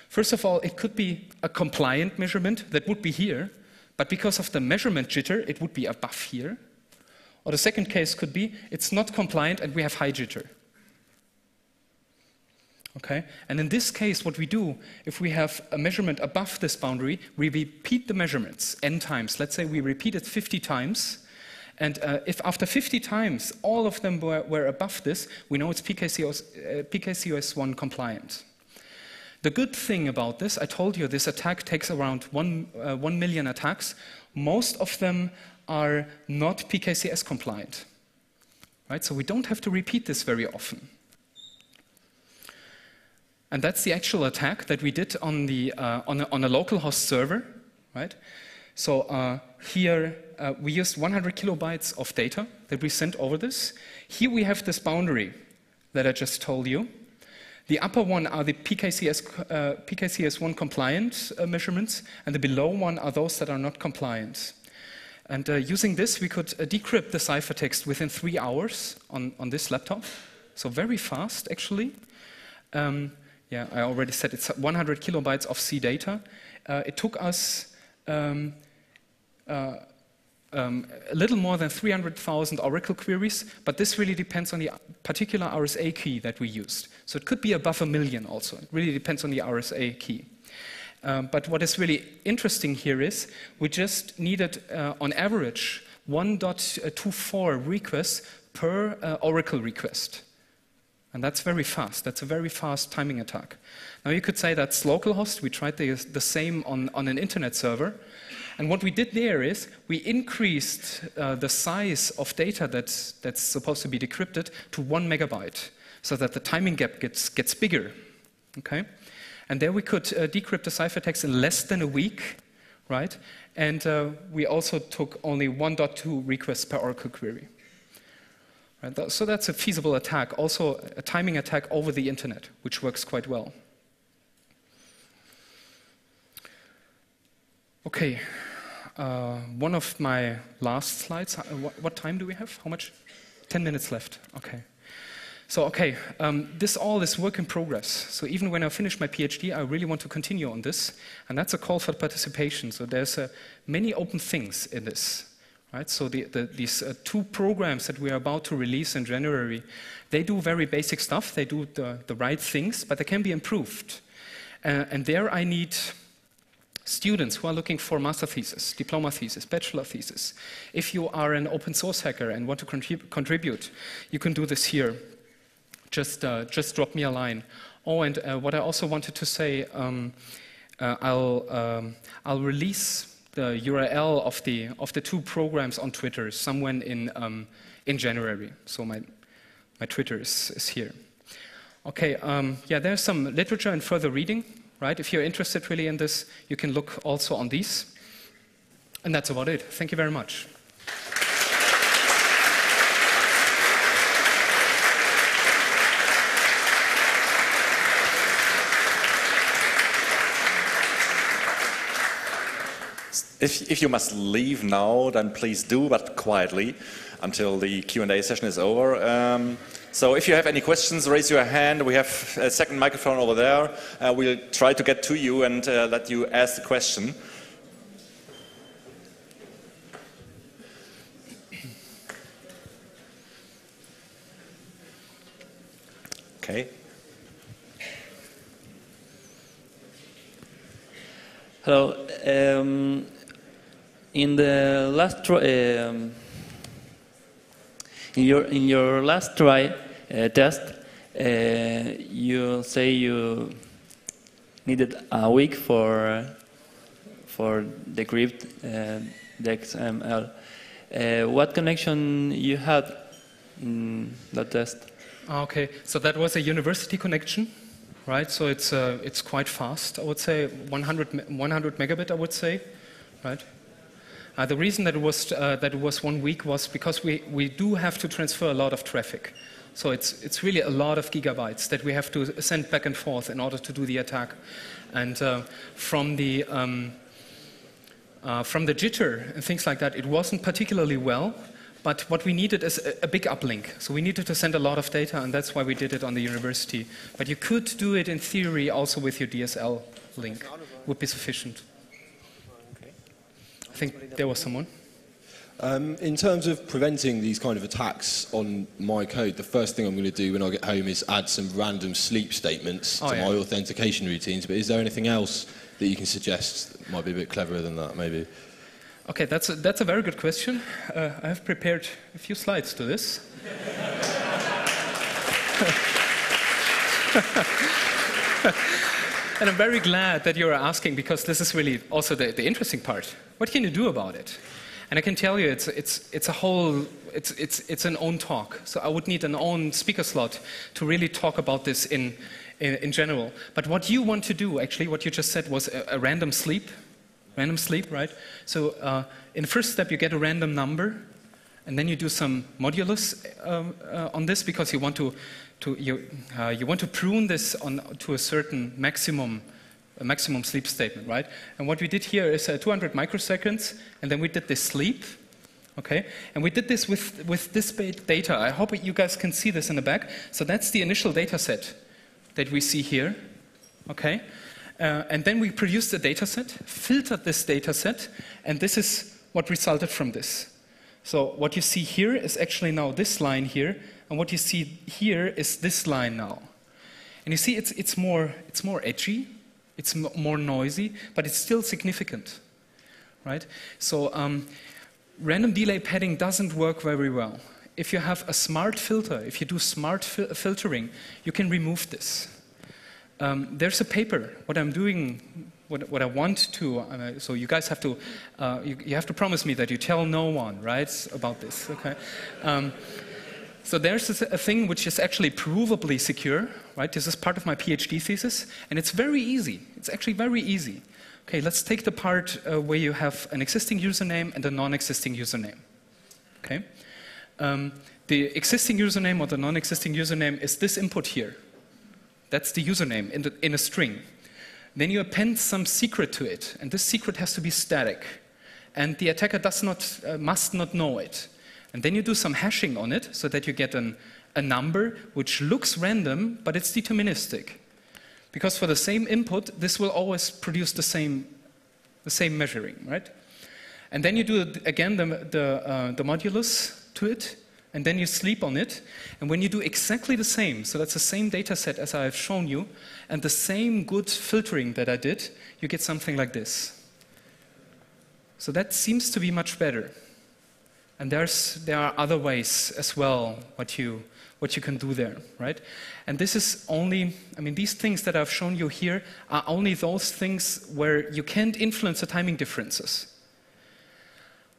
First of all, it could be a compliant measurement that would be here, but because of the measurement jitter, it would be above here. Or the second case could be, it's not compliant and we have high jitter. Okay? And in this case, what we do, if we have a measurement above this boundary, we repeat the measurements n times. Let's say we repeat it 50 times. And if after 50 times, all of them were above this, we know it's PKCOS1 compliant. The good thing about this, I told you this attack takes around 1 million attacks. Most of them are not PKCS compliant. Right? So we don't have to repeat this very often. And that's the actual attack that we did on a local host server. Right? So here we used 100 kilobytes of data that we sent over this. Here we have this boundary that I just told you. The upper one are the PKCS1 compliant measurements, and the below one are those that are not compliant. And using this, we could decrypt the ciphertext within 3 hours on this laptop. So very fast, actually. Yeah, I already said it's 100 kilobytes of C data. It took us a little more than 300,000 Oracle queries, but this really depends on the particular RSA key that we used. So it could be above 1 million also. It really depends on the RSA key. But what is really interesting here is we just needed, on average, 1.24 requests per Oracle request. And that's very fast. That's a very fast timing attack. Now you could say that's localhost. We tried the same on an internet server. And what we did there is we increased the size of data that's supposed to be decrypted to 1 megabyte, so that the timing gap gets bigger. Okay? And there we could decrypt the ciphertext in less than a week, right? And we also took only 1.2 requests per Oracle query. Right? So that's a feasible attack, also a timing attack over the internet, which works quite well. Okay, one of my last slides. What time do we have? How much? 10 minutes left. Okay. So, okay, this all is work in progress. So even when I finish my PhD, I really want to continue on this. And that's a call for participation. So there's many open things in this. Right? So these two programs that we are about to release in January, they do very basic stuff. They do the right things, but they can be improved. And there I need students who are looking for master thesis, diploma thesis, bachelor thesis. If you are an open source hacker and want to contribute, you can do this here. Just drop me a line. Oh, and what I also wanted to say, I'll release the URL of the two programs on Twitter somewhere in January. So my Twitter is here. Okay, yeah, there's some literature and further reading. Right? If you're interested really in this, you can look also on these. And that's about it. Thank you very much. If you must leave now, then please do, but quietly, until the Q&A session is over. So if you have any questions, raise your hand. We have a second microphone over there. We'll try to get to you and let you ask the question. Okay. Hello. In the last in your last try test, you say you needed a week for decrypt the XML. What connection you had in that test? Okay, so that was a university connection, right? So it's quite fast, I would say, 100 megabit, I would say, right? The reason that it was 1 week was because we do have to transfer a lot of traffic. So it's really a lot of gigabytes that we have to send back and forth in order to do the attack. And from the jitter and things like that, it wasn't particularly well. But what we needed is a big uplink. So we needed to send a lot of data, and that's why we did it on the university. But you could do it in theory also with your DSL link. Would be sufficient. I think there was someone. In terms of preventing these kind of attacks on my code, the first thing I'm going to do when I get home is add some random sleep statements to my authentication routines. But is there anything else that you can suggest that might be a bit cleverer than that, maybe? Okay, that's a very good question. I have prepared a few slides to this. And I'm very glad that you're asking, because this is really also the interesting part. What can you do about it? And I can tell you, it's a whole, it's an own talk. So I would need an own speaker slot to really talk about this in general. But what you want to do, actually, what you just said was a random sleep, right? So in the first step, you get a random number, and then you do some modulus on this, because you want to prune this to a certain maximum sleep statement, right? And what we did here is 200 microseconds, and then we did this sleep, okay? And we did this with this data. I hope you guys can see this in the back. So that's the initial data set that we see here, okay? And then we produced a data set, filtered this data set, and this is what resulted from this. So what you see here is actually now this line here, and what you see here is this line now. And you see it's more edgy. It's more noisy, but it's still significant, right? So random delay padding doesn't work very well. If you have a smart filter, if you do smart filtering, you can remove this. There's a paper. What I'm doing, what I want to, so you guys have to, you have to promise me that you tell no one, right, about this, okay? So there's a thing which is actually provably secure, right? This is part of my PhD thesis, and it's very easy. It's actually very easy. Okay, let's take the part where you have an existing username and a non-existing username. Okay, the existing username or the non-existing username is this input here. That's the username in a string. Then you append some secret to it, and this secret has to be static, and the attacker must not know it. And then you do some hashing on it so that you get a number which looks random, but it's deterministic. Because for the same input, this will always produce the same measuring, right? And then you do again the modulus to it, and then you sleep on it. And when you do exactly the same, so that's the same data set as I've shown you, and the same good filtering that I did, you get something like this. So that seems to be much better. And there are other ways as well what you can do there, right? And this is only, I mean, these things that I've shown you here are only those things where you can't influence the timing differences.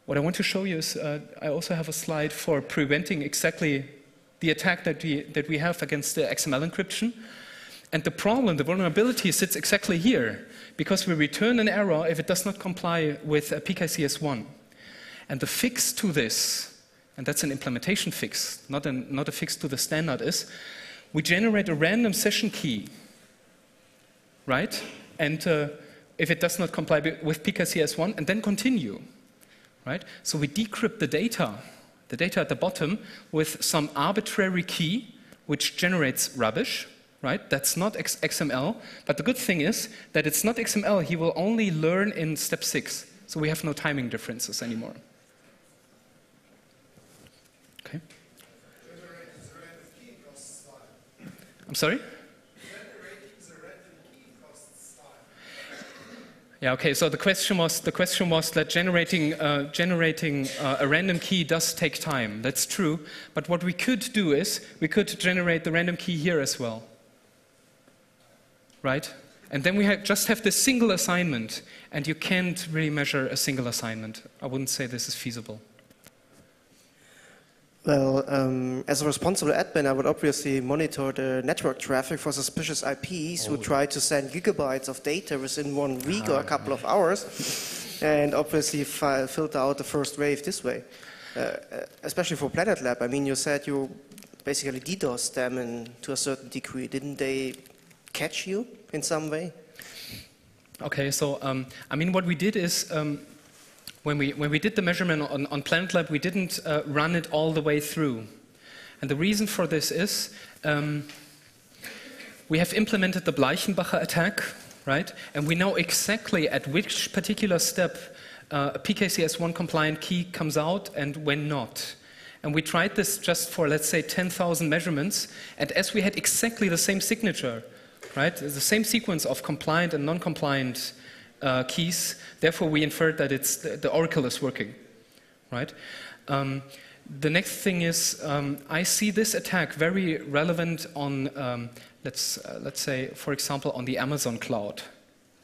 What I want to show you is, I also have a slide for preventing exactly the attack that we have against the XML encryption. And the problem, the vulnerability sits exactly here, because we return an error if it does not comply with PKCS1. And the fix to this, and that's an implementation fix, not a fix to the standard, is we generate a random session key, right? And if it does not comply with PKCS1, and then continue, right? So we decrypt the data at the bottom, with some arbitrary key which generates rubbish, right? That's not XML, but the good thing is that it's not XML. He will only learn in step 6, so we have no timing differences anymore. Okay. I'm sorry? Yeah, okay, so the question was that generating a random key does take time. That's true, but what we could do is we could generate the random key here as well, right? And then we just have this single assignment, and you can't really measure a single assignment. I wouldn't say this is feasible. Well, as a responsible admin, I would obviously monitor the network traffic for suspicious IPs who try to send gigabytes of data within 1 week or a couple of hours, and obviously filter out the first wave this way. Especially for Planet Lab, I mean, you said you basically DDoS them to a certain degree. Didn't they catch you in some way? Okay, so I mean, what we did is when we did the measurement on Planet Lab, we didn't run it all the way through. And the reason for this is we have implemented the Bleichenbacher attack, right? And we know exactly at which particular step a PKCS1 compliant key comes out and when not. And we tried this just for, let's say, 10,000 measurements. And as we had exactly the same signature, right, the same sequence of compliant and non-compliant keys, therefore we inferred that the oracle is working, right? The next thing is, I see this attack very relevant on, let's say, for example, on the Amazon cloud,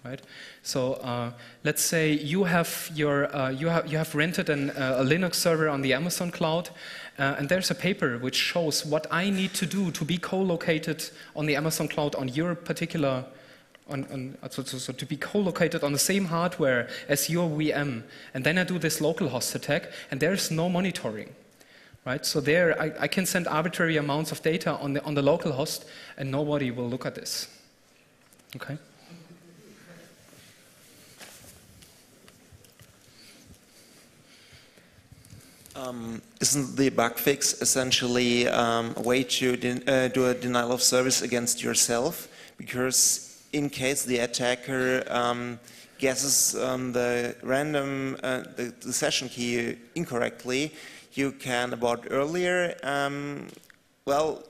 right? So let's say you have rented a Linux server on the Amazon cloud, and there's a paper which shows what I need to do to be co-located on the Amazon cloud on your particular, so to be co-located on the same hardware as your VM, and then I do this localhost attack, and there's no monitoring. Right, so there I can send arbitrary amounts of data on the local host, and nobody will look at this. Okay. Isn't the bug fix essentially a way to do a denial of service against yourself? Because in case the attacker guesses the random the session key incorrectly, you can abort earlier. Well,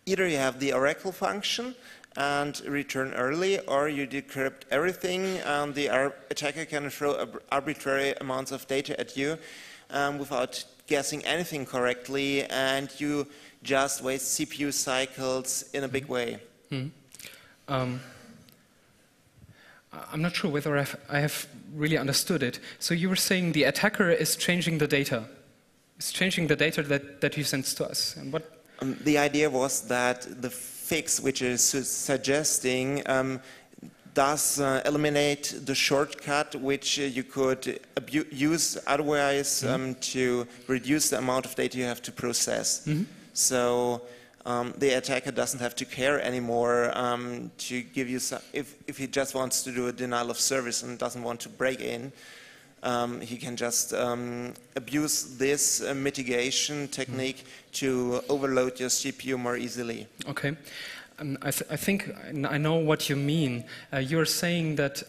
either you have the oracle function and return early, or you decrypt everything and the attacker can throw arbitrary amounts of data at you without guessing anything correctly, and you just waste CPU cycles in a big way. I'm not sure whether I have really understood it. So you were saying the attacker is changing the data. It's changing the data that he sends to us. And what? The idea was that the fix, which is suggesting, does eliminate the shortcut which you could use otherwise to reduce the amount of data you have to process. So the attacker doesn't have to care anymore to give you some, if he just wants to do a denial of service and doesn't want to break in. He can just abuse this mitigation technique to overload your CPU more easily. Okay. I think I know what you mean. You're saying that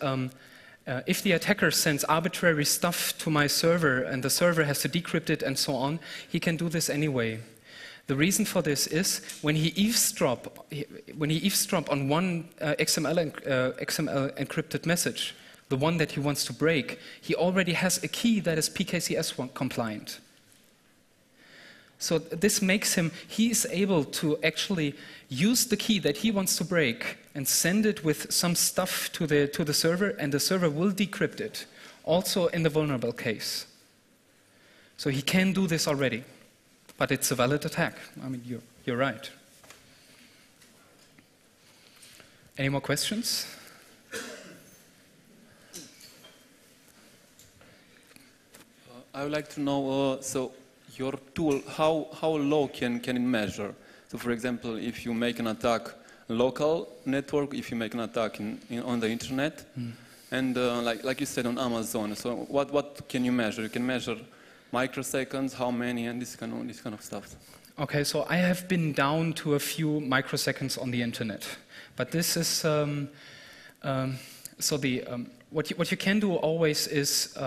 if the attacker sends arbitrary stuff to my server and the server has to decrypt it and so on, he can do this anyway. The reason for this is when he eavesdrop on one XML encrypted message, the one that he wants to break, he already has a key that is PKCS1 compliant. So this makes him, he is able to actually use the key that he wants to break and send it with some stuff to the server, and the server will decrypt it, also in the vulnerable case. So he can do this already, but it's a valid attack. I mean, you're right. Any more questions? I would like to know, so your tool, how low can it measure? So for example, if you make an attack local network, if you make an attack on the internet, and like you said on Amazon, so what can you measure? You can measure microseconds, how many, and this kind of stuff. Okay, so I have been down to a few microseconds on the internet, but this is so what you can do always is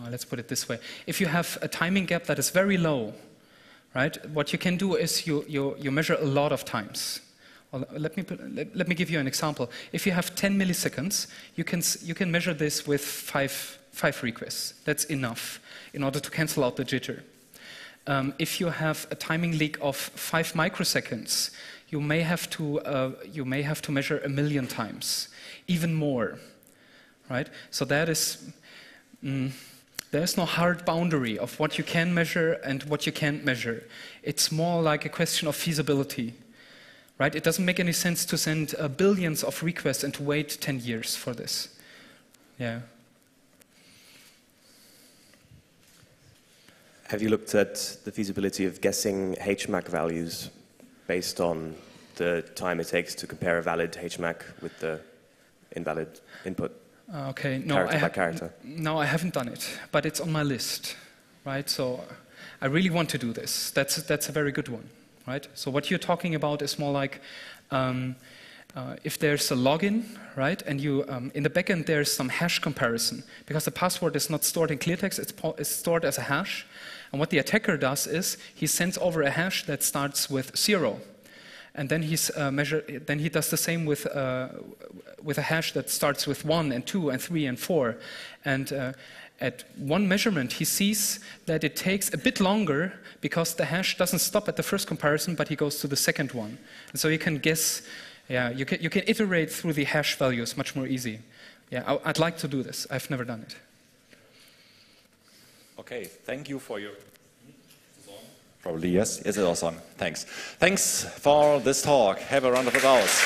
let's put it this way: if you have a timing gap that is very low, right? What you can do is you measure a lot of times. Well, let me give you an example. If you have 10 milliseconds, you can measure this with five requests. That's enough in order to cancel out the jitter. If you have a timing leak of 5 microseconds, you may have to measure 1 million times, even more, right? So that is. There's no hard boundary of what you can measure and what you can't measure. It's more like a question of feasibility, right? It doesn't make any sense to send billions of requests and to wait 10 years for this. Yeah. Have you looked at the feasibility of guessing HMAC values based on the time it takes to compare a valid HMAC with the invalid input? Okay, no, character by character? No, I haven't done it, but it's on my list, right? So I really want to do this. That's a very good one, right? So what you're talking about is more like if there's a login, right, and you in the backend there's some hash comparison because the password is not stored in clear text; it's stored as a hash. And what the attacker does is he sends over a hash that starts with 0. And then then he does the same with a hash that starts with 1 and 2 and 3 and 4. And at one measurement, he sees that it takes a bit longer because the hash doesn't stop at the first comparison, but he goes to the second one. And so you can guess, yeah, you can iterate through the hash values much more easy. Yeah, I'd like to do this. I've never done it. Okay, thank you for your... Probably yes. Is it all on? Thanks. Thanks for this talk. Have a round of applause.